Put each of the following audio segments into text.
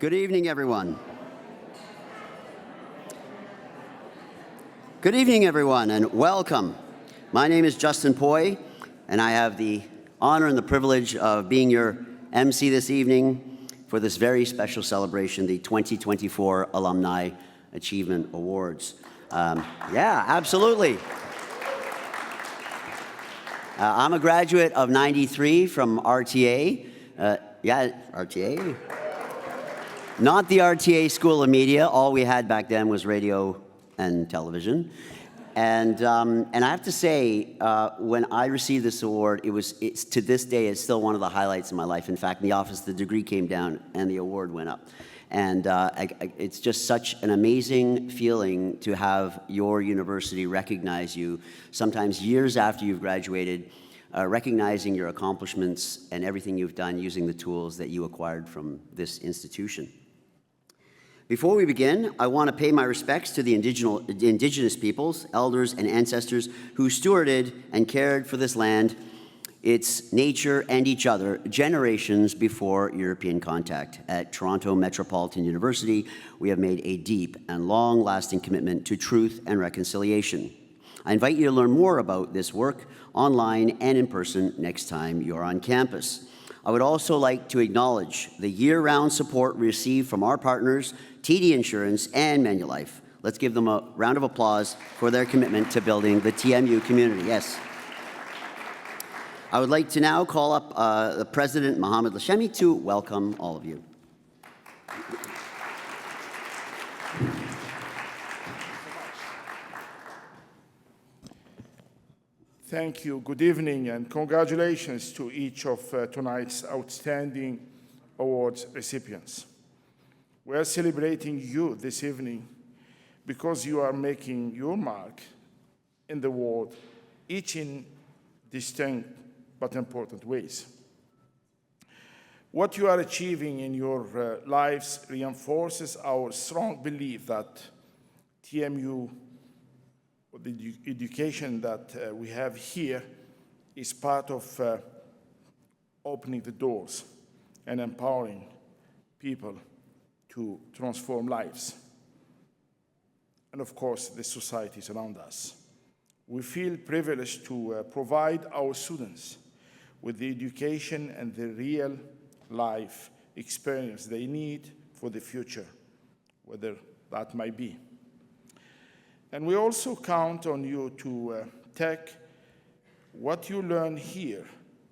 Good evening, everyone. Good evening, everyone, and welcome. My name is Justin Poy, and I have the honor and the privilege of being your MC this evening for this very special celebration, the 2024 Alumni Achievement Awards. Yeah, absolutely. I'm a graduate of '93 from RTA. RTA. Not the RTA School of Media. All we had back then was radio and television. And I have to say, when I received this award, it's to this day, it's still one of the highlights of my life. In fact, in the office, the degree came down and the award went up. And it's just such an amazing feeling to have your university recognize you, sometimes years after you've graduated, recognizing your accomplishments and everything you've done using the tools that you acquired from this institution. Before we begin, I want to pay my respects to the indigenous peoples, elders, and ancestors who stewarded and cared for this land, its nature, and each other generations before European contact. At Toronto Metropolitan University, we have made a deep and long-lasting commitment to truth and reconciliation. I invite you to learn more about this work online and in person next time you're on campus. I would also like to acknowledge the year-round support we receive from our partners, TD Insurance and Manulife. Let's give them a round of applause for their commitment to building the TMU community. Yes. I would like to now call up the President, Mohamed Lachemi, to welcome all of you. Thank you. Good evening, and congratulations to each of tonight's outstanding awards recipients. We are celebrating you this evening because you are making your mark in the world, each in distinct but important ways. What you are achieving in your lives reinforces our strong belief that TMU, the education that we have here, is part of opening the doors and empowering people to transform lives, and of course, the societies around us. We feel privileged to provide our students with the education and the real life experience they need for the future, whether that might be. And we also count on you to take what you learn here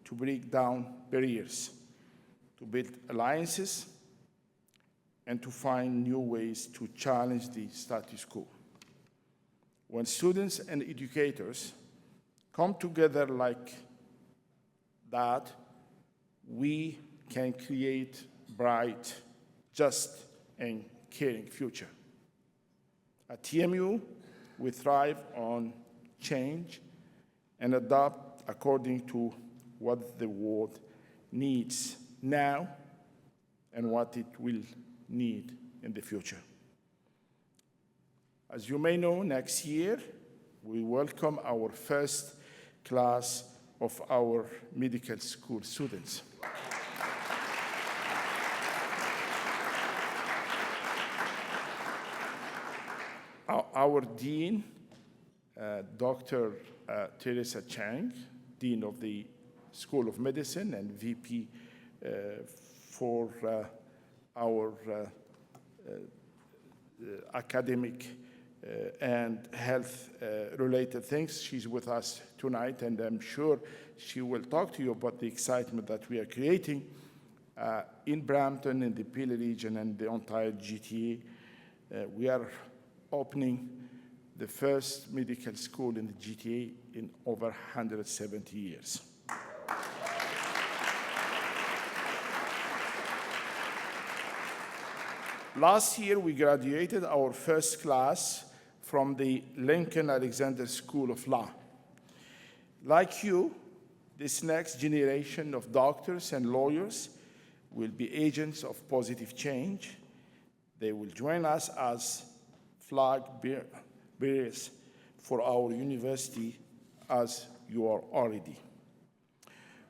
to break down barriers, to build alliances, and to find new ways to challenge the status quo. When students and educators come together like that, we can create a bright, just, and caring future. At TMU, we thrive on change and adapt according to what the world needs now and what it will need in the future. As you may know, next year, we welcome our first class of our medical school students. Our Dean, Dr. Teresa Chang, Dean of the School of Medicine and VP for our academic and health-related things. She's with us tonight, and I'm sure she will talk to you about the excitement that we are creating in Brampton, in the Peel region, and the entire GTA. We are opening the first medical school in the GTA in over 170 years. Last year, we graduated our first class from the Lincoln Alexander School of Law. Like you, this next generation of doctors and lawyers will be agents of positive change. They will join us as flag bearers for our university, as you are already.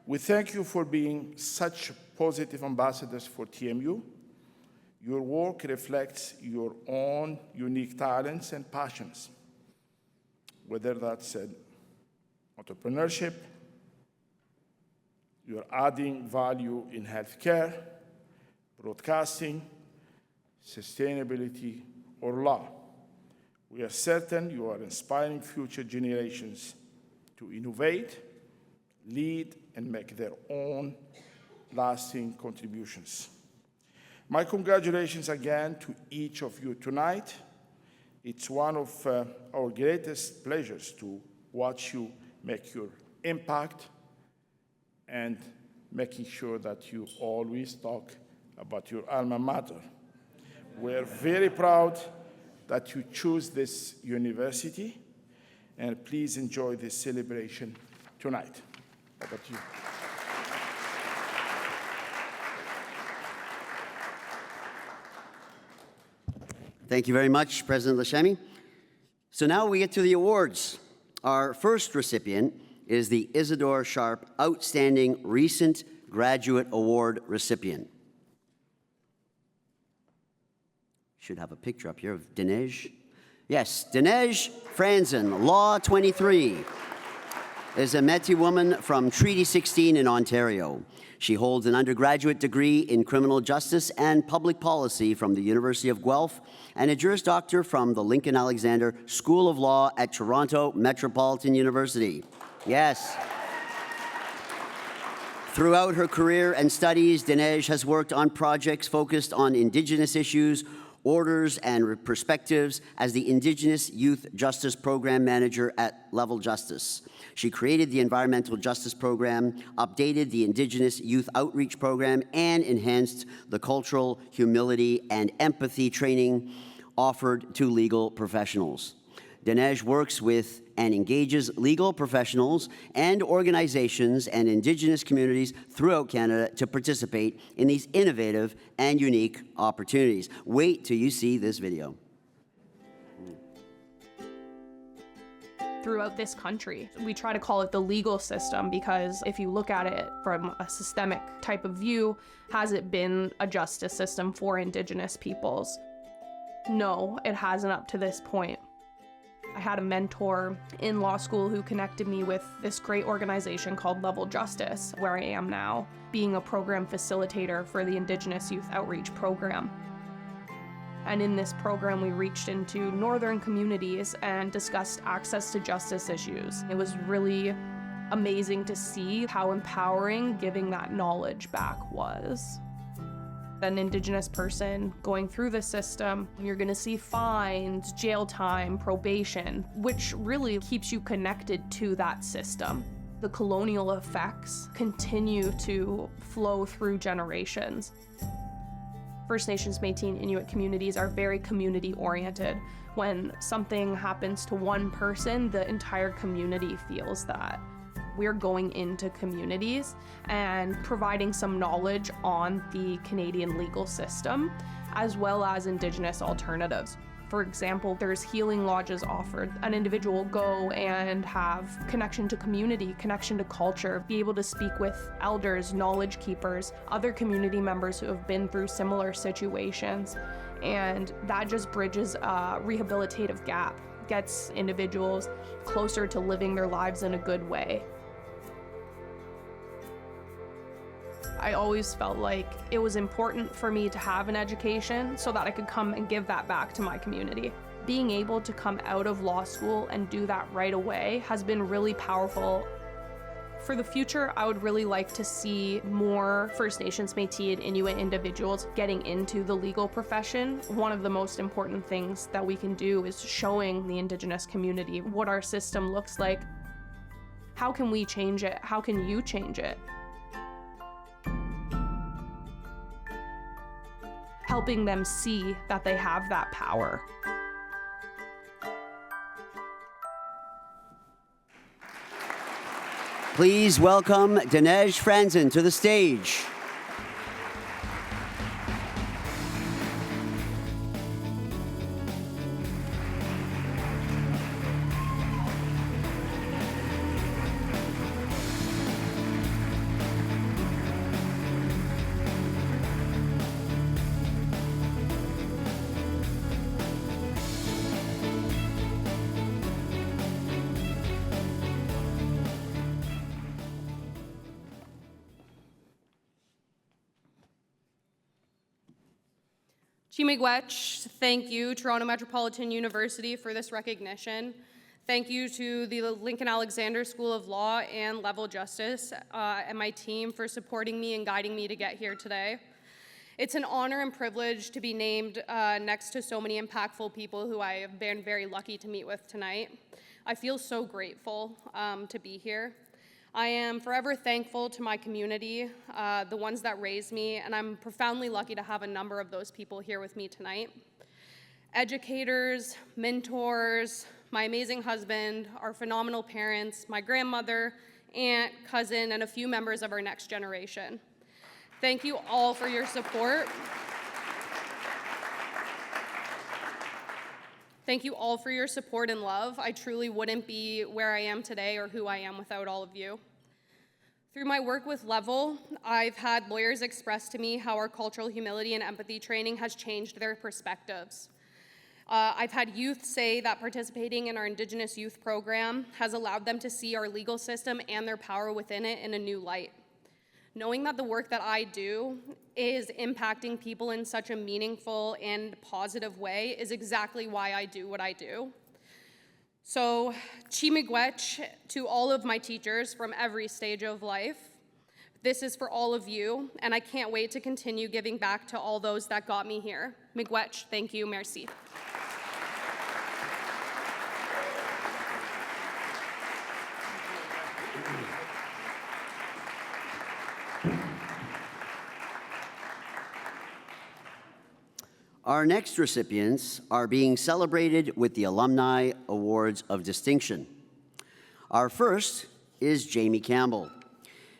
We thank you for being such positive ambassadors for TMU. Your work reflects your own unique talents and passions, whether that's entrepreneurship, you're adding value in healthcare, broadcasting, sustainability, or law. We are certain you are inspiring future generations to innovate, lead, and make their own lasting contributions. My congratulations again to each of you tonight. It's one of our greatest pleasures to watch you make your impact and making sure that you always talk about your alma mater. We're very proud that you choose this university, and please enjoy this celebration tonight. How about you? Thank you very much, President Lashemi. So now we get to the awards. Our first recipient is the Isidore Sharp Outstanding Recent Graduate Award recipient. Should have a picture up here of Dinesh. Yes, Dinesh Franzen, Law 23, is a Métis woman from Treaty 16 in Ontario. She holds an undergraduate degree in criminal justice and public policy from the University of Guelph and a Juris Doctor from the Lincoln Alexander School of Law at Toronto Metropolitan University. Yes. Throughout her career and studies, Dinesh has worked on projects focused on Indigenous issues, orders, and perspectives as the Indigenous Youth Justice Program Manager at Level Justice. She created the Environmental Justice Program, updated the Indigenous Youth Outreach Program, and enhanced the cultural humility and empathy training offered to legal professionals. Dinesh works with and engages legal professionals and organizations and Indigenous communities throughout Canada to participate in these innovative and unique opportunities. Wait till you see this video. Throughout this country, we try to call it the legal system because if you look at it from a systemic type of view, has it been a justice system for Indigenous peoples? No, it hasn't up to this point. I had a mentor in law school who connected me with this great organization called Level Justice, where I am now, being a program facilitator for the Indigenous Youth Outreach Program. And in this program, we reached into northern communities and discussed access to justice issues. It was really amazing to see how empowering giving that knowledge back was. An Indigenous person going through the system, you're gonna see fines, jail time, probation, which really keeps you connected to that system. The colonial effects continue to flow through generations. First Nations, Métis, and Inuit communities are very community-oriented. When something happens to one person, the entire community feels that. We're going into communities and providing some knowledge on the Canadian legal system, as well as Indigenous alternatives. For example, there's healing lodges offered. An individual will go and have connection to community, connection to culture, be able to speak with elders, knowledge keepers, other community members who have been through similar situations. And that just bridges a rehabilitative gap, gets individuals closer to living their lives in a good way. I always felt like it was important for me to have an education so that I could come and give that back to my community. Being able to come out of law school and do that right away has been really powerful. For the future, I would really like to see more First Nations, Métis, and Inuit individuals getting into the legal profession. One of the most important things that we can do is showing the Indigenous community what our system looks like. How can we change it? How can you change it? Helping them see that they have that power. Please welcome Dinesh Franzen to the stage. Miigwech, thank you, Toronto Metropolitan University, for this recognition. Thank you to the Lincoln Alexander School of Law and Level Justice and my team for supporting me and guiding me to get here today. It's an honor and privilege to be named next to so many impactful people who I have been very lucky to meet with tonight. I feel so grateful to be here. I am forever thankful to my community, the ones that raised me, and I'm profoundly lucky to have a number of those people here with me tonight. Educators, mentors, my amazing husband, our phenomenal parents, my grandmother, aunt, cousin, and a few members of our next generation. Thank you all for your support. Thank you all for your support and love. I truly wouldn't be where I am today or who I am without all of you. Through my work with Level, I've had lawyers express to me how our cultural humility and empathy training has changed their perspectives. I've had youth say that participating in our Indigenous youth program has allowed them to see our legal system and their power within it in a new light. Knowing that the work that I do is impacting people in such a meaningful and positive way is exactly why I do what I do. So, Miigwech to all of my teachers from every stage of life. This is for all of you, and I can't wait to continue giving back to all those that got me here. Miigwech, thank you, merci. Our next recipients are being celebrated with the Alumni Awards of Distinction. Our first is Jamie Campbell.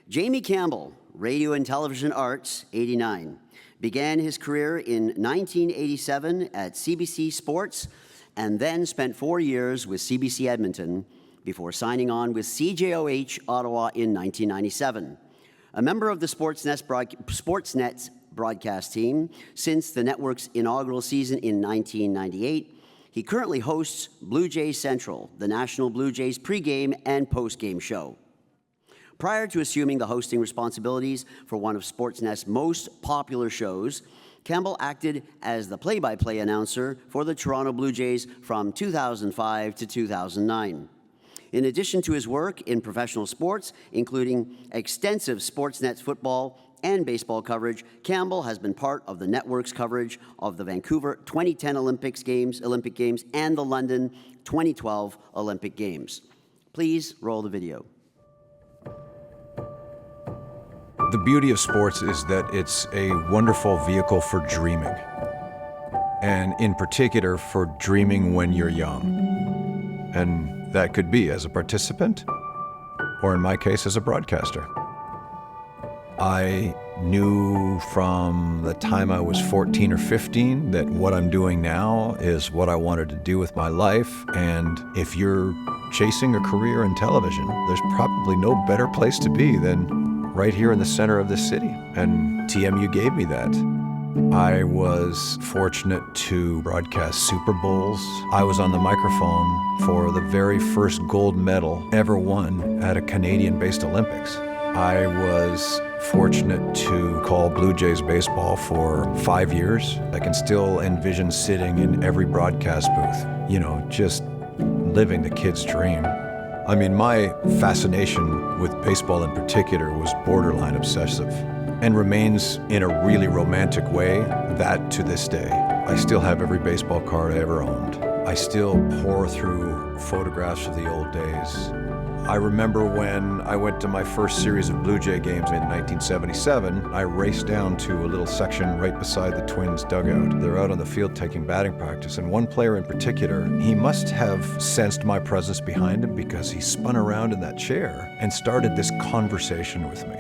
Jamie Campbell, Radio and Television Arts, 89, began his career in 1987 at CBC Sports and then spent 4 years with CBC Edmonton before signing on with CJOH Ottawa in 1997. A member of the Sportsnet broadcast team since the network's inaugural season in 1998. He currently hosts Blue Jays Central, the National Blue Jays pregame and postgame show. Prior to assuming the hosting responsibilities for one of Sportsnet's most popular shows, Campbell acted as the play-by-play announcer for the Toronto Blue Jays from 2005 to 2009. In addition to his work in professional sports, including extensive Sportsnet football and baseball coverage, Campbell has been part of the network's coverage of the Vancouver 2010 Olympic Games, and the London 2012 Olympic Games. Please roll the video. The beauty of sports is that it's a wonderful vehicle for dreaming, and in particular for dreaming when you're young. And that could be as a participant, or in my case, as a broadcaster. I knew from the time I was 14 or 15 that what I'm doing now is what I wanted to do with my life. And if you're chasing a career in television, there's probably no better place to be than right here in the center of this city. And TMU gave me that. I was fortunate to broadcast Super Bowls. I was on the microphone for the very first gold medal ever won at a Canadian-based Olympics. I was fortunate to call Blue Jays baseball for 5 years. I can still envision sitting in every broadcast booth, just living the kid's dream. I mean, my fascination with baseball in particular was borderline obsessive and remains in a really romantic way, that to this day. I still have every baseball card I ever owned. I still pore through photographs of the old days. I remember when I went to my first series of Blue Jay games in 1977, I raced down to a little section right beside the Twins dugout. They're out on the field taking batting practice, and one player in particular, he must have sensed my presence behind him because he spun around in that chair and started this conversation with me.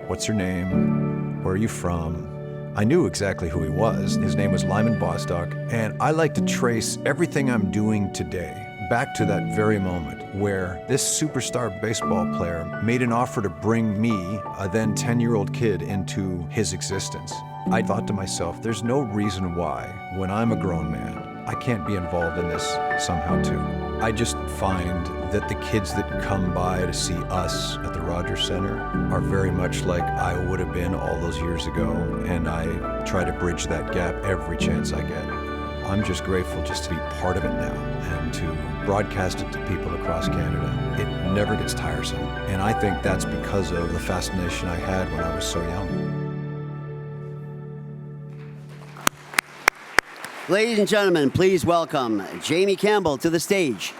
What's your name? Where are you from? I knew exactly who he was. His name was Lyman Bostock, and I like to trace everything I'm doing today back to that very moment where this superstar baseball player made an offer to bring me, a then 10-year-old kid, into his existence. I thought to myself, there's no reason why, when I'm a grown man, I can't be involved in this somehow too. I just find that the kids that come by to see us at the Rogers Center are very much like I would have been all those years ago, and I try to bridge that gap every chance I get. I'm just grateful just to be part of it now and to broadcast it to people across Canada. It never gets tiresome, and I think that's because of the fascination I had when I was so young. Ladies and gentlemen, please welcome Jamie Campbell to the stage.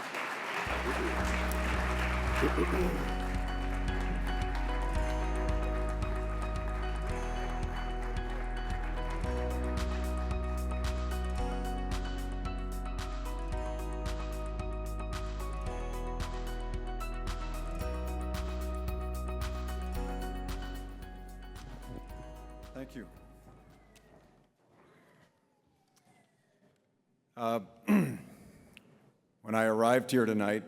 Thank you. When I arrived here tonight,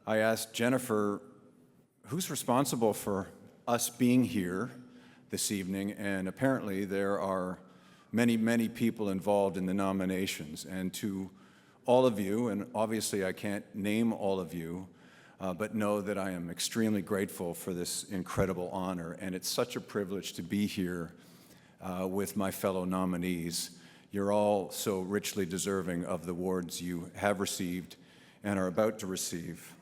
I asked Jennifer, who's responsible for us being here this evening? And apparently there are many, many people involved in the nominations. And to all of you, and obviously I can't name all of you, but know that I am extremely grateful for this incredible honor. And it's such a privilege to be here with my fellow nominees. You're all so richly deserving of the awards you have received and are about to receive.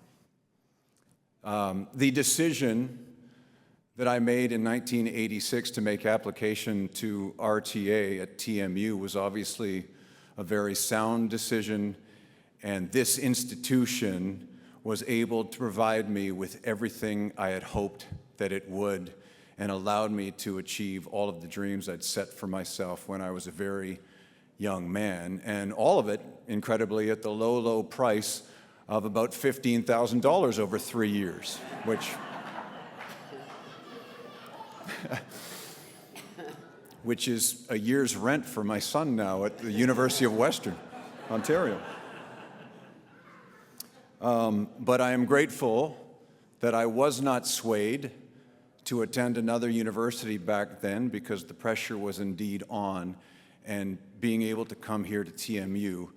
The decision that I made in 1986 to make application to RTA at TMU was obviously a very sound decision, and this institution was able to provide me with everything I had hoped that it would, and allowed me to achieve all of the dreams I'd set for myself when I was a very young man, and all of it, incredibly, at the low, low price of about $15,000 over 3 years, which is a year's rent for my son now at the University of Western Ontario. But I am grateful that I was not swayed to attend another university back then, because the pressure was indeed on, and being able to come here to TMU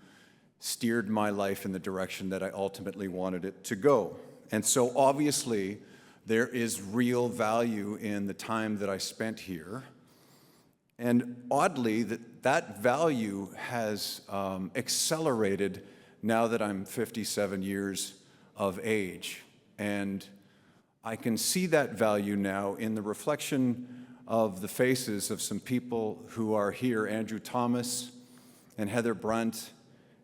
steered my life in the direction that I ultimately wanted it to go. And so obviously there is real value in the time that I spent here. And oddly, that value has accelerated now that I'm 57 years of age. And I can see that value now in the reflection of the faces of some people who are here: Andrew Thomas and Heather Brunt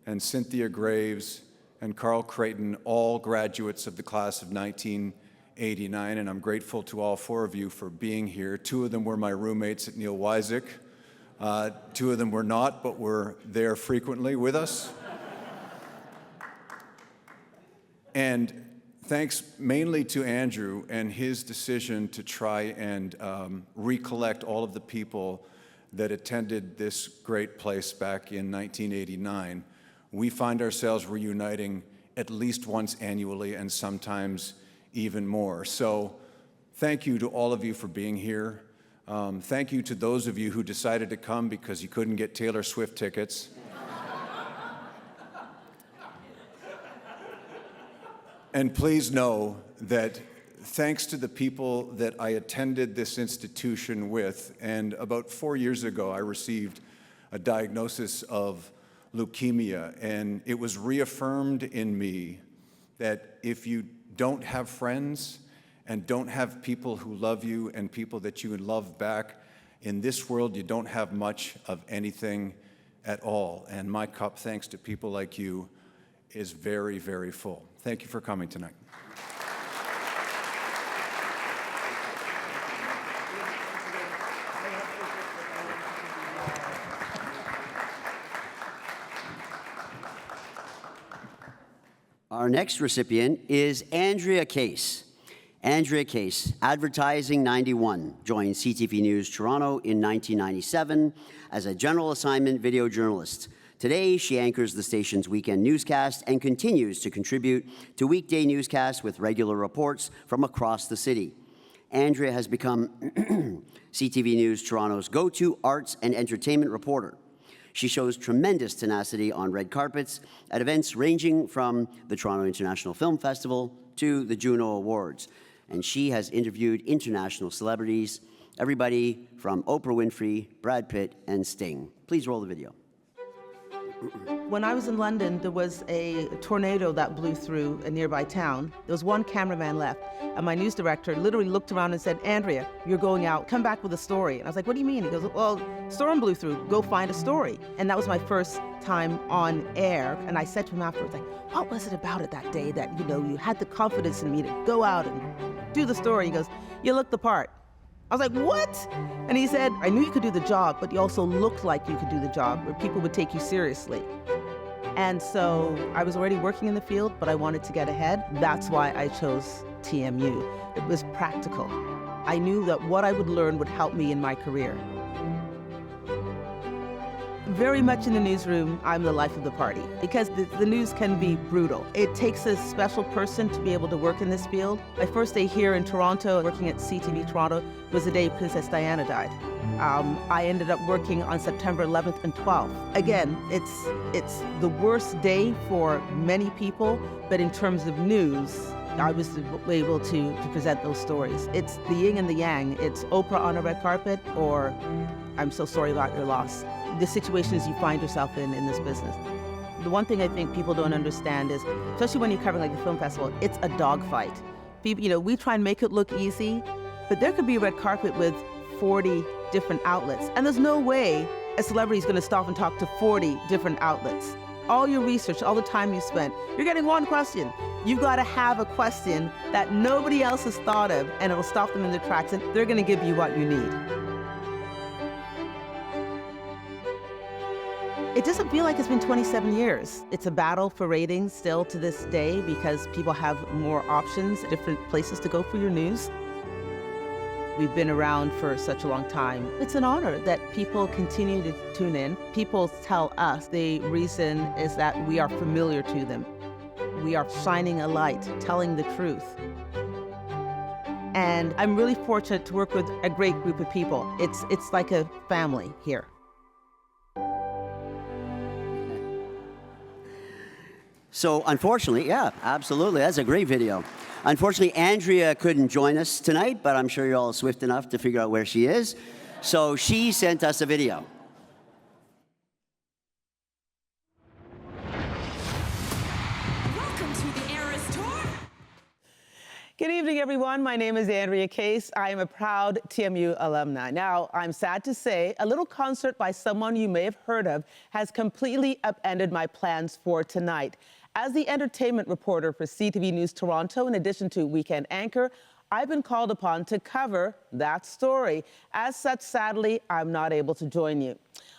and Cynthia Graves and Carl Creighton, all graduates of the class of 1989, and I'm grateful to all four of you for being here. Two of them were my roommates at Neil Wysick. Two of them were not, but were there frequently with us. And thanks mainly to Andrew and his decision to try and recollect all of the people that attended this great place back in 1989, we find ourselves reuniting at least once annually, and sometimes even more. So thank you to all of you for being here. Thank you to those of you who decided to come because you couldn't get Taylor Swift tickets. And please know that thanks to the people that I attended this institution with, and about 4 years ago I received a diagnosis of leukemia, and it was reaffirmed in me that if you don't have friends and don't have people who love you and people that you love back, in this world you don't have much of anything at all. And my cup, thanks to people like you, is very, very full. Thank you for coming tonight. Our next recipient is Andrea Case. Andrea Case, Advertising 91, joined CTV News Toronto in 1997 as a general assignment video journalist. Today, she anchors the station's weekend newscast and continues to contribute to weekday newscasts with regular reports from across the city. Andrea has become CTV News Toronto's go-to arts and entertainment reporter. She shows tremendous tenacity on red carpets at events ranging from the Toronto International Film Festival to the Juno Awards. And she has interviewed international celebrities, everybody from Oprah Winfrey, Brad Pitt, and Sting. Please roll the video. When I was in London, there was a tornado that blew through a nearby town. There was one cameraman left, and my news director literally looked around and said, "Andrea, you're going out, come back with a story." And I was like, "What do you mean?" He goes, "Well, storm blew through, go find a story." And that was my first time on air, and I said to him afterwards, like, "What was it about it that day that, you had the confidence in me to go out and do the story?" He goes, "You look the part." I was like, "What?" And he said, "I knew you could do the job, but you also looked like you could do the job where people would take you seriously." And so I was already working in the field, but I wanted to get ahead. That's why I chose TMU. It was practical. I knew that what I would learn would help me in my career. Very much in the newsroom, I'm the life of the party because the news can be brutal. It takes a special person to be able to work in this field. My first day here in Toronto, working at CTV Toronto, was the day Princess Diana died. I ended up working on September 11th and 12th. Again, it's the worst day for many people, but in terms of news, I was able to present those stories. It's the yin and the yang. It's Oprah on a red carpet or I'm so sorry about your loss. The situations you find yourself in this business. The one thing I think people don't understand is, especially when you're covering like the film festival, it's a dogfight. People, we try and make it look easy, but there could be a red carpet with 40 different outlets, and there's no way a celebrity is going to stop and talk to 40 different outlets. All your research, all the time you spent, you're getting one question. You've got to have a question that nobody else has thought of, and it'll stop them in their tracks, and they're going to give you what you need. It doesn't feel like it's been 27 years. It's a battle for ratings still to this day because people have more options, different places to go for your news. We've been around for such a long time. It's an honor that people continue to tune in. People tell us the reason is that we are familiar to them. We are shining a light, telling the truth. And I'm really fortunate to work with a great group of people. It's like a family here. So unfortunately, yeah, absolutely, that's a great video. Unfortunately, Andrea couldn't join us tonight, but I'm sure you're all swift enough to figure out where she is. So she sent us a video. Welcome to the Eras Tour. Good evening, everyone. My name is Andrea Case. I am a proud TMU alumni. Now, I'm sad to say, a little concert by someone you may have heard of has completely upended my plans for tonight. As the entertainment reporter for CTV News Toronto, in addition to weekend anchor, I've been called upon to cover that story. As such, sadly, I'm not able to join you.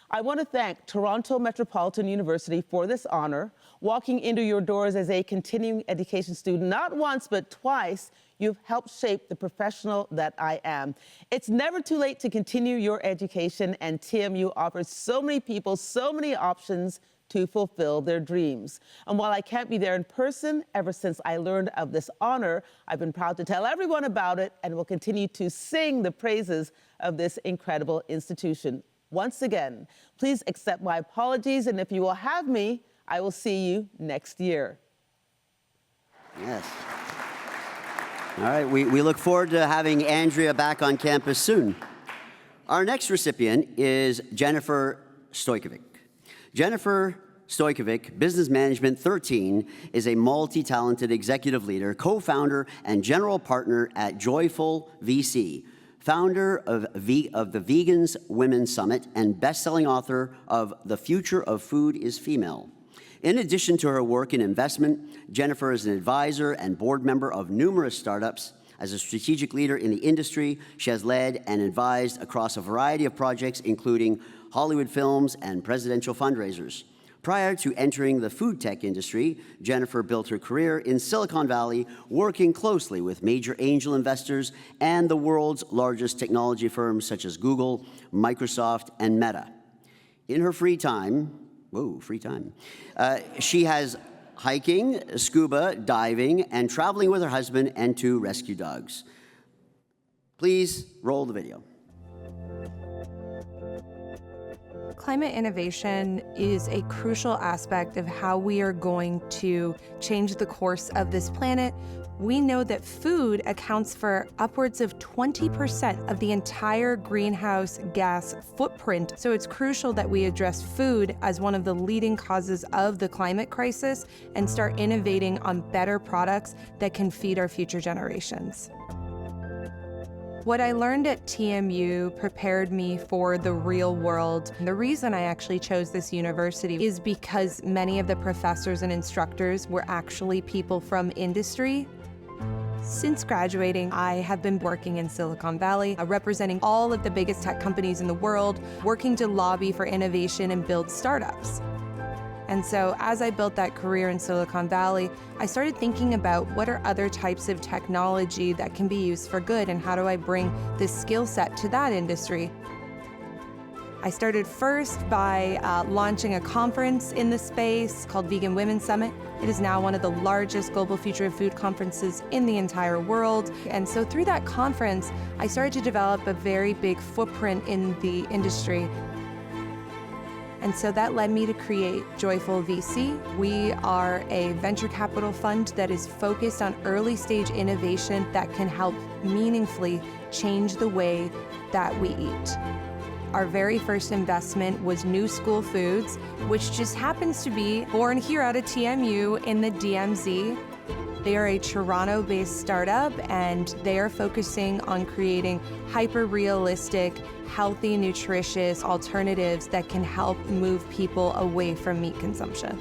I want to thank Toronto Metropolitan University for this honor. Walking into your doors as a continuing education student, not once, but twice, you've helped shape the professional that I am. It's never too late to continue your education, and TMU offers so many people so many options to fulfill their dreams. And while I can't be there in person, ever since I learned of this honor, I've been proud to tell everyone about it and will continue to sing the praises of this incredible institution. Once again, please accept my apologies, and if you will have me, I will see you next year. Yes. All right, we look forward to having Andrea back on campus soon. Our next recipient is Jennifer Stojkovic. Jennifer Stojkovic, Business Management 13, is a multi-talented executive leader, co-founder, and general partner at Joyful VC, founder of the Vegans Women Summit, and best-selling author of The Future of Food is Female. In addition to her work in investment, Jennifer is an advisor and board member of numerous startups. As a strategic leader in the industry, she has led and advised across a variety of projects, including Hollywood films and presidential fundraisers. Prior to entering the food tech industry, Jennifer built her career in Silicon Valley, working closely with major angel investors and the world's largest technology firms such as Google, Microsoft, and Meta. In her free time, she has hiking, scuba diving, and traveling with her husband and 2 rescue dogs. Please roll the video. Climate innovation is a crucial aspect of how we are going to change the course of this planet. We know that food accounts for upwards of 20% of the entire greenhouse gas footprint. So it's crucial that we address food as one of the leading causes of the climate crisis and start innovating on better products that can feed our future generations. What I learned at TMU prepared me for the real world. The reason I actually chose this university is because many of the professors and instructors were actually people from industry. Since graduating, I have been working in Silicon Valley, representing all of the biggest tech companies in the world, working to lobby for innovation and build startups. And so as I built that career in Silicon Valley, I started thinking about what are other types of technology that can be used for good, and how do I bring this skill set to that industry? I started first by launching a conference in the space called Vegan Women's Summit. It is now one of the largest global future of food conferences in the entire world. And so through that conference, I started to develop a very big footprint in the industry. And so that led me to create Joyful VC. We are a venture capital fund that is focused on early stage innovation that can help meaningfully change the way that we eat. Our very first investment was New School Foods, which just happens to be born here out of TMU in the DMZ. They are a Toronto-based startup, and they are focusing on creating hyper-realistic, healthy, nutritious alternatives that can help move people away from meat consumption.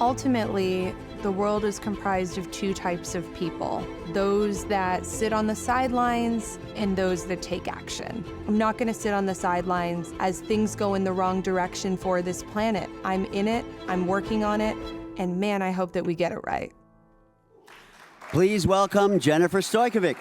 Ultimately, the world is comprised of two types of people: those that sit on the sidelines and those that take action. I'm not going to sit on the sidelines as things go in the wrong direction for this planet. I'm in it, I'm working on it, and man, I hope that we get it right. Please welcome Jennifer Stojkovic.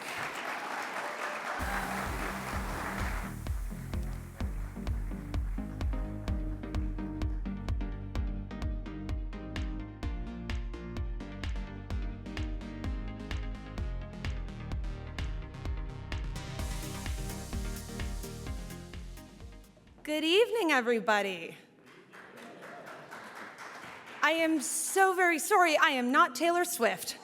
Good evening, everybody. I am so very sorry I am not Taylor Swift.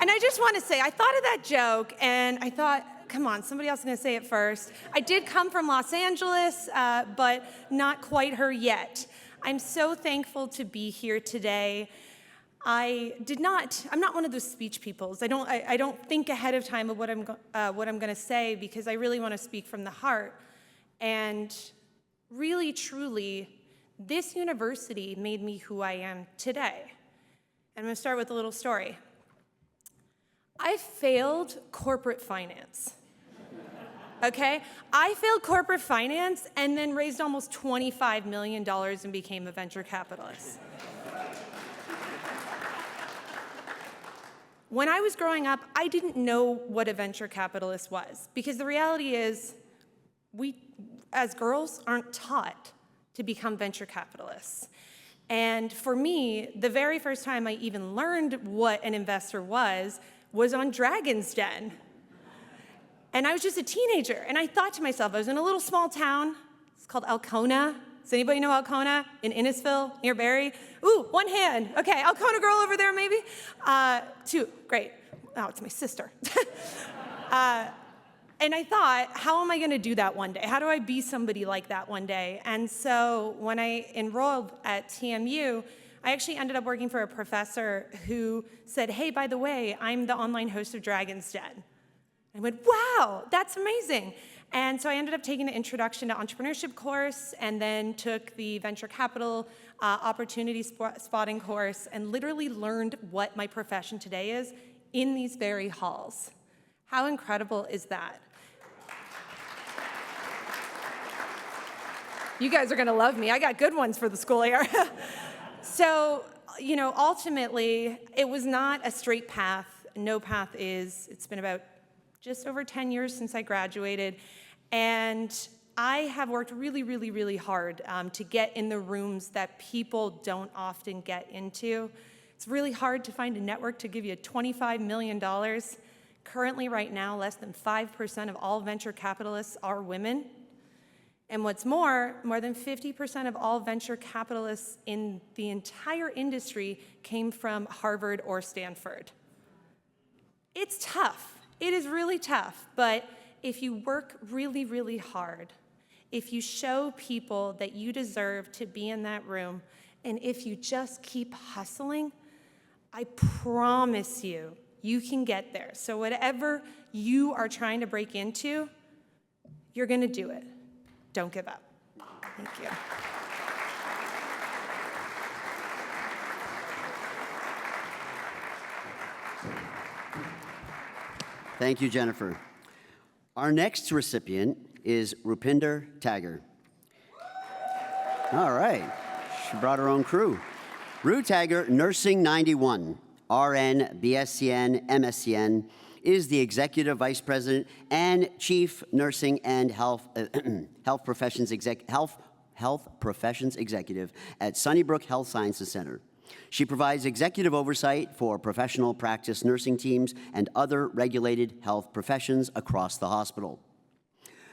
And I just want to say, I thought of that joke, and I thought, come on, somebody else is going to say it first. I did come from Los Angeles, but not quite her yet. I'm so thankful to be here today. I'm not one of those speech peoples. I don't think ahead of time of what I'm going to say, because I really want to speak from the heart. And really, truly, this university made me who I am today. And I'm going to start with a little story. I failed corporate finance. Okay? I failed corporate finance and then raised almost $25 million and became a venture capitalist. When I was growing up, I didn't know what a venture capitalist was, because the reality is we, as girls, aren't taught to become venture capitalists. And for me, the very first time I even learned what an investor was on Dragon's Den. And I was just a teenager, and I thought to myself, I was in a little small town. It's called Alcona. Does anybody know Alcona? In Innisfil, near Barrie? Ooh, one hand. Okay, Alcona girl over there, maybe? Two, great. Oh, it's my sister. And I thought, how am I going to do that one day? How do I be somebody like that one day? And so when I enrolled at TMU, I actually ended up working for a professor who said, hey, by the way, I'm the online host of Dragon's Den. I went, wow, that's amazing. And so I ended up taking an Introduction to Entrepreneurship course, and then took the Venture Capital Opportunity Spotting course, and literally learned what my profession today is in these very halls. How incredible is that? You guys are going to love me. I got good ones for the school year. So, ultimately, it was not a straight path. No path is. It's been about just over 10 years since I graduated, and I have worked really, really, really hard to get in the rooms that people don't often get into. It's really hard to find a network to give you $25 million. Currently, right now, less than 5% of all venture capitalists are women. And what's more than 50% of all venture capitalists in the entire industry came from Harvard or Stanford. It's tough. It is really tough. But if you work really, really hard, if you show people that you deserve to be in that room, and if you just keep hustling, I promise you, you can get there. So whatever you are trying to break into, you're going to do it. Don't give up. Thank you. Thank you, Jennifer. Our next recipient is Rupinder Tagger. All right. She brought her own crew. Ru Tagger, Nursing 91, RN, BSCN, MSCN, is the Executive Vice President and Chief Nursing and Health Professions Executive at Sunnybrook Health Sciences Center. She provides executive oversight for professional practice nursing teams and other regulated health professions across the hospital.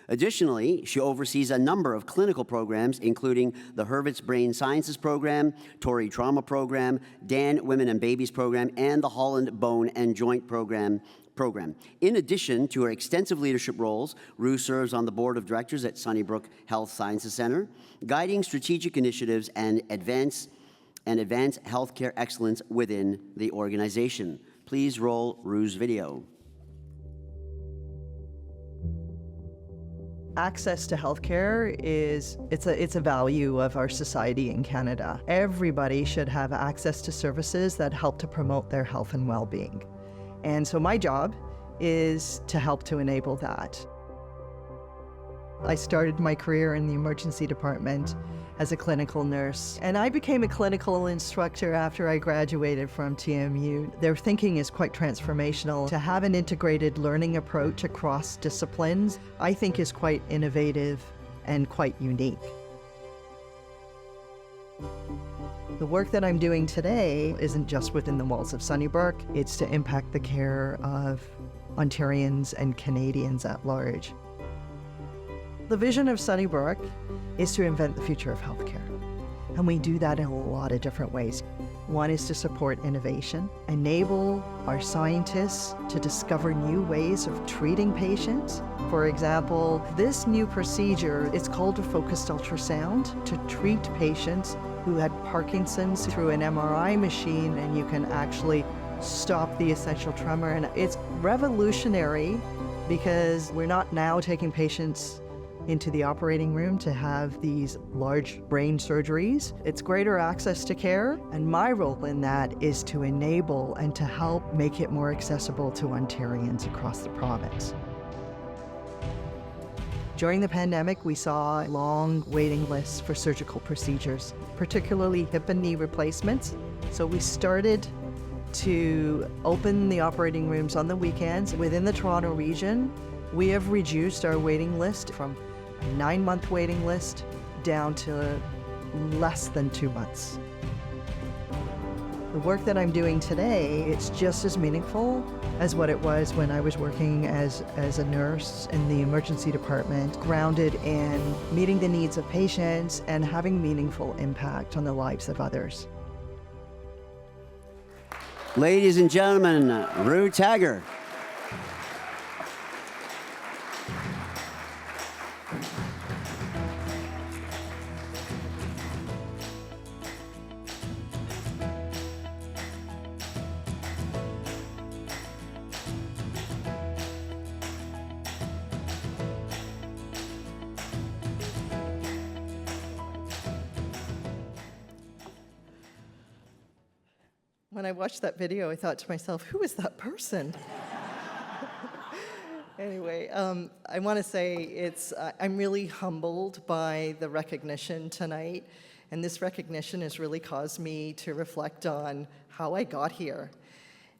Additionally, she oversees a number of clinical programs, including the Hurwitz Brain Sciences Program, Torrey Trauma Program, Dan Women and Babies Program, and the Holland Bone and Joint Program. In addition to her extensive leadership roles, Ru serves on the board of directors at Sunnybrook Health Sciences Center, guiding strategic initiatives and advance healthcare excellence within the organization. Please roll Ru's video. Access to healthcare it's a value of our society in Canada. Everybody should have access to services that help to promote their health and well-being. And so my job is to help to enable that. I started my career in the emergency department as a clinical nurse, and I became a clinical instructor after I graduated from TMU. Their thinking is quite transformational. To have an integrated learning approach across disciplines, I think is quite innovative and quite unique. The work that I'm doing today isn't just within the walls of Sunnybrook, it's to impact the care of Ontarians and Canadians at large. The vision of Sunnybrook is to invent the future of healthcare, and we do that in a lot of different ways. One is to support innovation, enable our scientists to discover new ways of treating patients. For example, this new procedure is called a focused ultrasound to treat patients who had Parkinson's through an MRI machine, and you can actually stop the essential tremor. And it's revolutionary because we're not now taking patients into the operating room to have these large brain surgeries. It's greater access to care, and my role in that is to enable and to help make it more accessible to Ontarians across the province. During the pandemic, we saw long waiting lists for surgical procedures, particularly hip and knee replacements. So we started to open the operating rooms on the weekends. Within the Toronto region, we have reduced our waiting list from a 9-month waiting list down to less than 2 months. The work that I'm doing today, it's just as meaningful as what it was when I was working as a nurse in the emergency department, grounded in meeting the needs of patients and having meaningful impact on the lives of others. Ladies and gentlemen, Ru Tagger. When I watched that video, I thought to myself, who is that person? Anyway, I want to say I'm really humbled by the recognition tonight, and this recognition has really caused me to reflect on how I got here.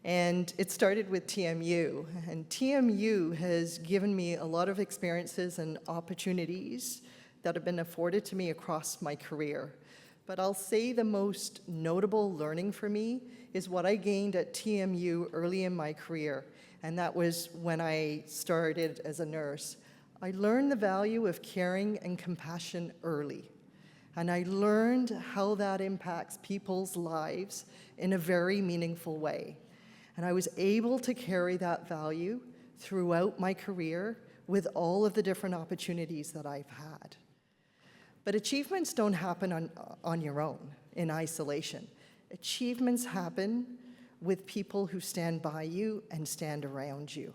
And it started with TMU, and TMU has given me a lot of experiences and opportunities that have been afforded to me across my career. But I'll say the most notable learning for me is what I gained at TMU early in my career, and that was when I started as a nurse. I learned the value of caring and compassion early. And I learned how that impacts people's lives in a very meaningful way. And I was able to carry that value throughout my career with all of the different opportunities that I've had. But achievements don't happen on your own, in isolation. Achievements happen with people who stand by you and stand around you.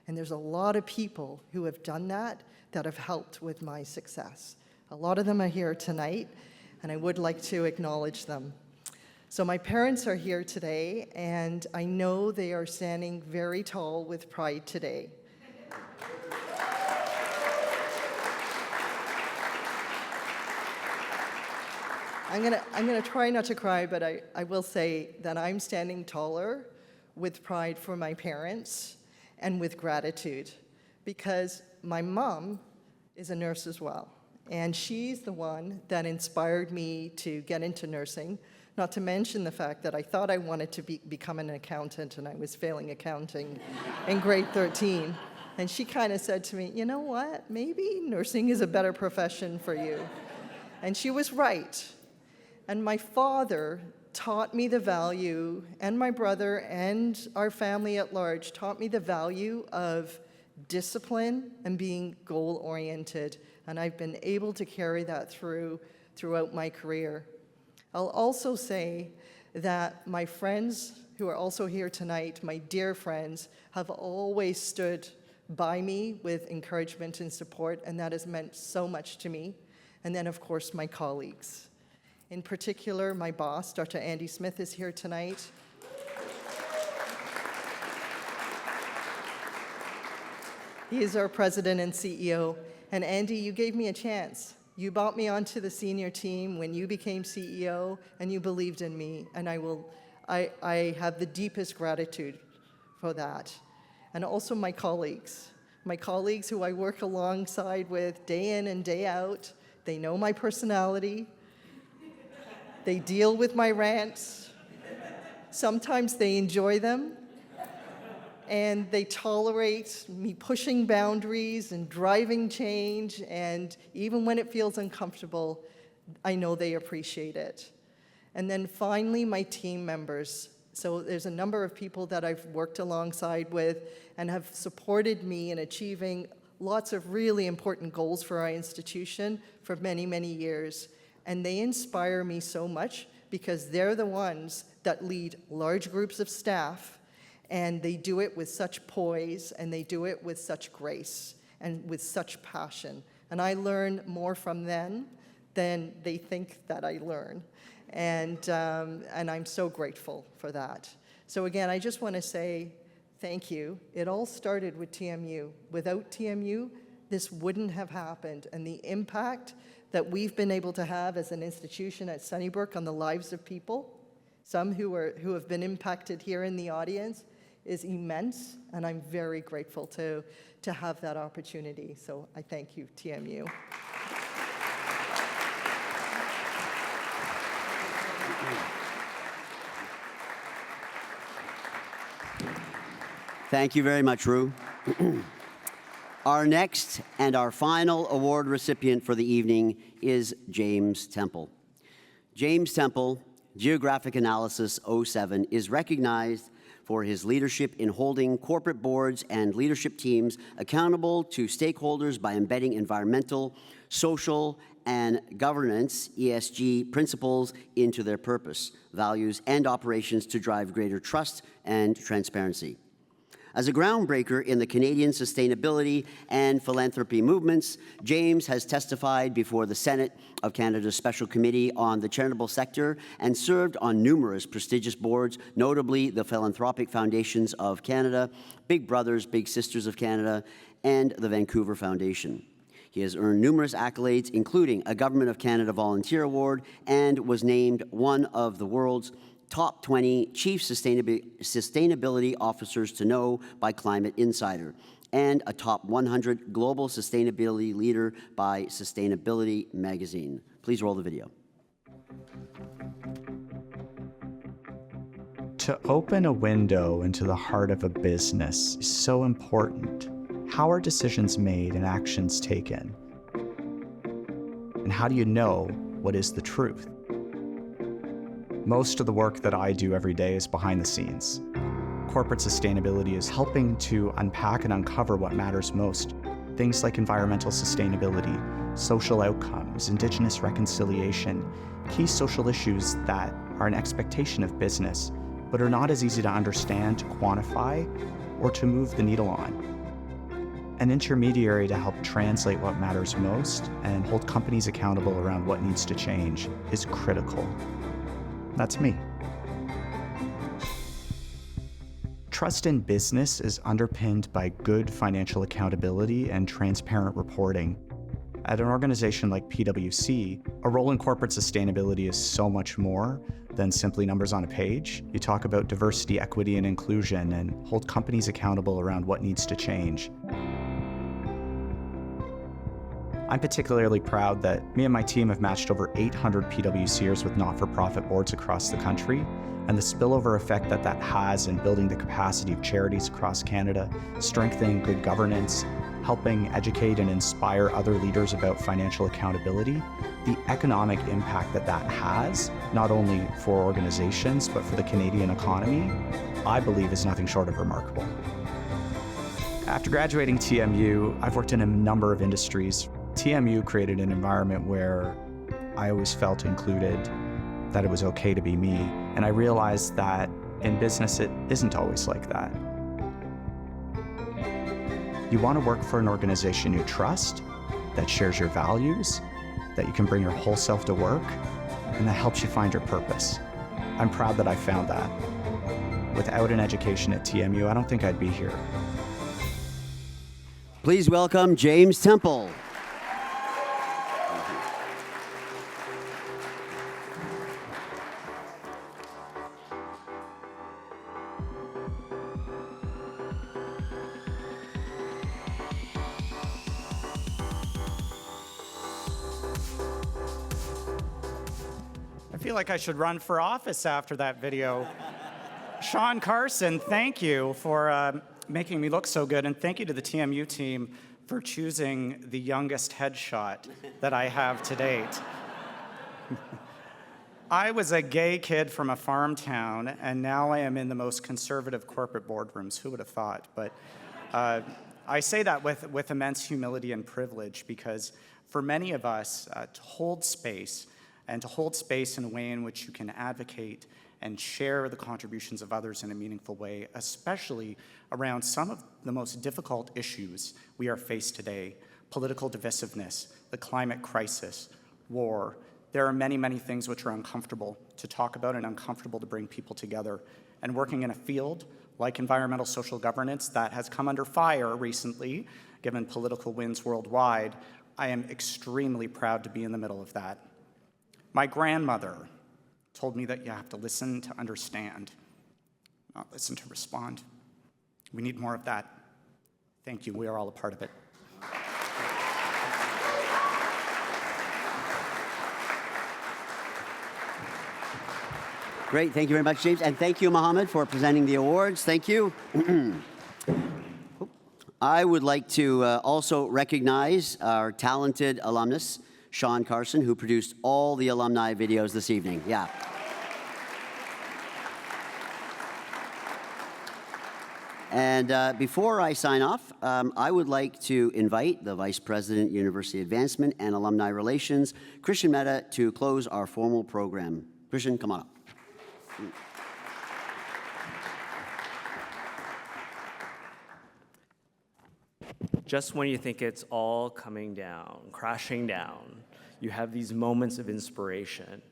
And there's a lot of people who have done that have helped with my success. A lot of them are here tonight, and I would like to acknowledge them. So my parents are here today, and I know they are standing very tall with pride today. I'm gonna try not to cry, but I will say that I'm standing taller with pride for my parents and with gratitude, because my mom is a nurse as well. And she's the one that inspired me to get into nursing, not to mention the fact that I thought I wanted to become an accountant, and I was failing accounting in grade 13. And she kind of said to me, you know what, maybe nursing is a better profession for you. And she was right. And my father taught me the value, and my brother and our family at large taught me the value of discipline and being goal-oriented. And I've been able to carry that throughout my career. I'll also say that my friends who are also here tonight, my dear friends, have always stood by me with encouragement and support, and that has meant so much to me. And then, of course, my colleagues. In particular, my boss, Dr. Andy Smith, is here tonight. He is our president and CEO. And Andy, you gave me a chance. You brought me onto the senior team when you became CEO, and you believed in me. And I have the deepest gratitude for that. And also my colleagues who I work alongside with day in and day out. They know my personality. They deal with my rants. Sometimes they enjoy them. And they tolerate me pushing boundaries and driving change, and even when it feels uncomfortable, I know they appreciate it. And then finally, my team members. So there's a number of people that I've worked alongside with and have supported me in achieving lots of really important goals for our institution for many, many years. And they inspire me so much because they're the ones that lead large groups of staff, and they do it with such poise, and they do it with such grace and with such passion. And I learn more from them than they think that I learn. And I'm so grateful for that. So again, I just want to say thank you. It all started with TMU. Without TMU, this wouldn't have happened. And the impact that we've been able to have as an institution at Sunnybrook on the lives of people, some who have been impacted here in the audience, is immense, and I'm very grateful to have that opportunity. So I thank you, TMU. Thank you very much, Rue. Our next and our final award recipient for the evening is James Temple. James Temple, Geographic Analysis 07, is recognized for his leadership in holding corporate boards and leadership teams accountable to stakeholders by embedding environmental, social, and governance (ESG) principles into their purpose, values, and operations to drive greater trust and transparency. As a groundbreaker in the Canadian sustainability and philanthropy movements, James has testified before the Senate of Canada's Special Committee on the Charitable Sector and served on numerous prestigious boards, notably the Philanthropic Foundations of Canada, Big Brothers Big Sisters of Canada, and the Vancouver Foundation. He has earned numerous accolades, including a Government of Canada Volunteer Award, and was named one of the world's top 20 chief sustainability officers to know by Climate Insider, and a top 100 global sustainability leader by Sustainability magazine. Please roll the video. To open a window into the heart of a business is so important. how are decisions made and actions taken? And how do you know what is the truth? Most of the work that I do every day is behind the scenes. Corporate sustainability is helping to unpack and uncover what matters most. Things like environmental sustainability, social outcomes, Indigenous reconciliation, key social issues that are an expectation of business, but are not as easy to understand, to quantify, or to move the needle on. An intermediary to help translate what matters most and hold companies accountable around what needs to change is critical. That's me. Trust in business is underpinned by good financial accountability and transparent reporting. At an organization like PwC, a role in corporate sustainability is so much more than simply numbers on a page. You talk about diversity, equity, and inclusion and hold companies accountable around what needs to change. I'm particularly proud that me and my team have matched over 800 PwCers with not-for-profit boards across the country, and the spillover effect that that has in building the capacity of charities across Canada, strengthening good governance, helping educate and inspire other leaders about financial accountability, the economic impact that that has, not only for organizations, but for the Canadian economy, I believe is nothing short of remarkable. After graduating TMU, I've worked in a number of industries. TMU created an environment where I always felt included, that it was okay to be me, and I realized that in business it isn't always like that. You want to work for an organization you trust, that shares your values, that you can bring your whole self to work, and that helps you find your purpose. I'm proud that I found that. Without an education at TMU, I don't think I'd be here. Please welcome James Temple. I feel like I should run for office after that video. Sean Carson, thank you for making me look so good, and thank you to the TMU team for choosing the youngest headshot that I have to date. I was a gay kid from a farm town, and now I am in the most conservative corporate boardrooms. Who would have thought? But I say that with immense humility and privilege, because for many of us, to hold space, and to hold space in a way in which you can advocate and share the contributions of others in a meaningful way, especially around some of the most difficult issues we are faced today: political divisiveness, the climate crisis, war. There are many, many things which are uncomfortable to talk about and uncomfortable to bring people together. And working in a field like environmental social governance that has come under fire recently, given political winds worldwide, I am extremely proud to be in the middle of that. My grandmother told me that you have to listen to understand, not listen to respond. We need more of that. Thank you. We are all a part of it. Great, thank you very much, James. And thank you, Mohammed, for presenting the awards. Thank you. I would like to also recognize our talented alumnus, Sean Carson, who produced all the alumni videos this evening. Yeah. And before I sign off, I would like to invite the Vice President, University Advancement and Alumni Relations, Christian Mehta, to close our formal program. Christian, come on up. Just when you think it's all coming down, crashing down, you have these moments of inspiration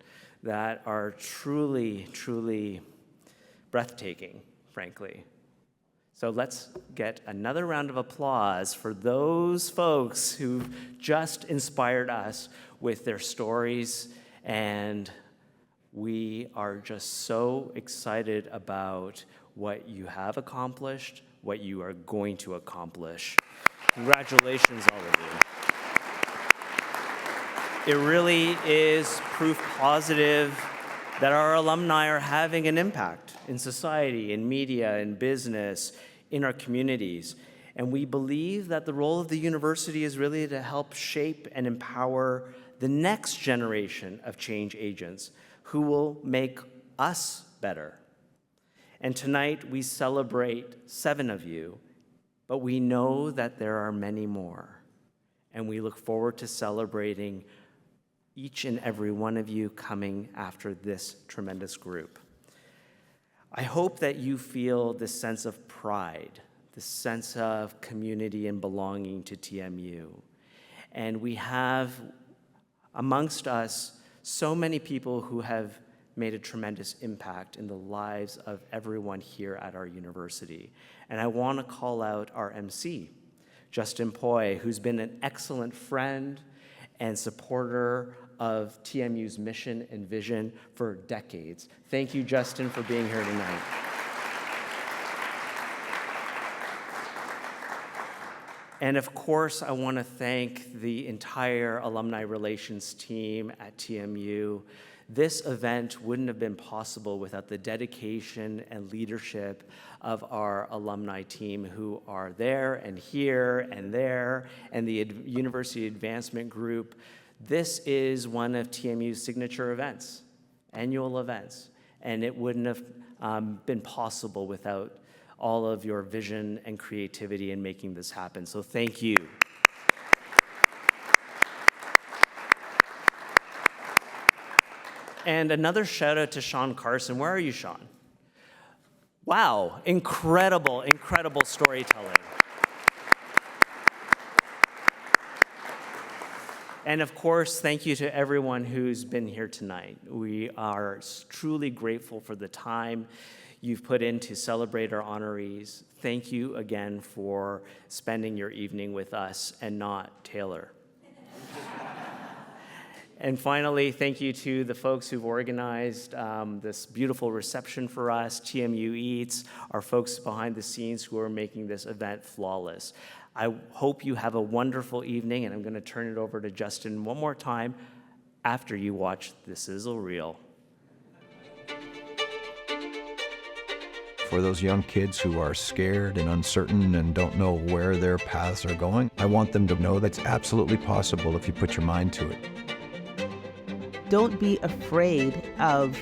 that are truly, truly breathtaking, frankly. So let's get another round of applause for those folks who've just inspired us with their stories, and we are just so excited about what you have accomplished, what you are going to accomplish. Congratulations, all of you. It really is proof positive that our alumni are having an impact in society, in media, in business, in our communities. And we believe that the role of the university is really to help shape and empower the next generation of change agents who will make us better. And tonight we celebrate 7 of you, but we know that there are many more. And we look forward to celebrating each and every one of you coming after this tremendous group. I hope that you feel this sense of pride, this sense of community and belonging to TMU. And we have amongst us so many people who have made a tremendous impact in the lives of everyone here at our university. And I want to call out our MC, Justin Poi, who's been an excellent friend and supporter of TMU's mission and vision for decades. Thank you, Justin, for being here tonight. And of course, I want to thank the entire alumni relations team at TMU. This event wouldn't have been possible without the dedication and leadership of our alumni team who are there and here and there, and the University Advancement Group. This is one of TMU's signature events, annual events, and it wouldn't have been possible without all of your vision and creativity in making this happen. So thank you. And another shout out to Sean Carson. Where are you, Sean? Wow, incredible, incredible storytelling. And of course, thank you to everyone who's been here tonight. We are truly grateful for the time you've put in to celebrate our honorees. Thank you again for spending your evening with us and not Taylor. And finally, thank you to the folks who've organized this beautiful reception for us, TMU Eats, our folks behind the scenes who are making this event flawless. I hope you have a wonderful evening, and I'm going to turn it over to Justin one more time after you watch The Sizzle Reel. For those young kids who are scared and uncertain and don't know where their paths are going, I want them to know that's absolutely possible if you put your mind to it. Don't be afraid of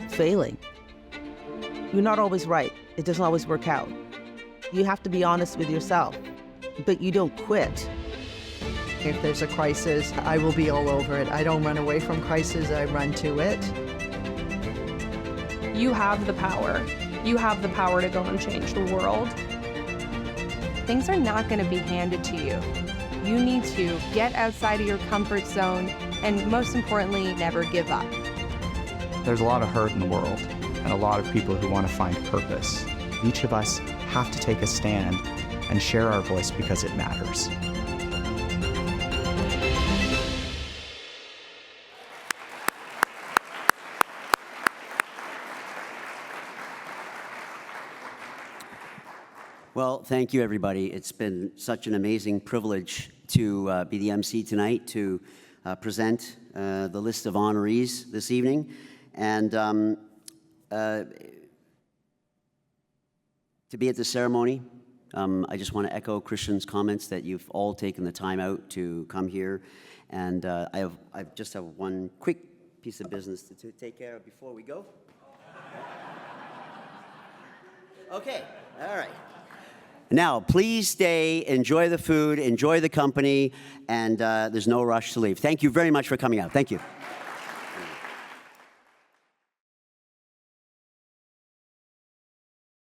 failing. You're not always right. It doesn't always work out. You have to be honest with yourself, but you don't quit. If there's a crisis, I will be all over it. I don't run away from crisis, I run to it. You have the power. You have the power to go and change the world. Things are not going to be handed to you. You need to get outside of your comfort zone and, most importantly, never give up. There's a lot of hurt in the world and a lot of people who want to find purpose. Each of us have to take a stand and share our voice because it matters. Well, thank you, everybody. It's been such an amazing privilege to be the MC tonight, to present the list of honorees this evening. And to be at the ceremony, I just want to echo Christian's comments that you've all taken the time out to come here. And I just have one quick piece of business to take care of before we go. Okay, all right. Now, please stay, enjoy the food, enjoy the company, and there's no rush to leave. Thank you very much for coming out. Thank you.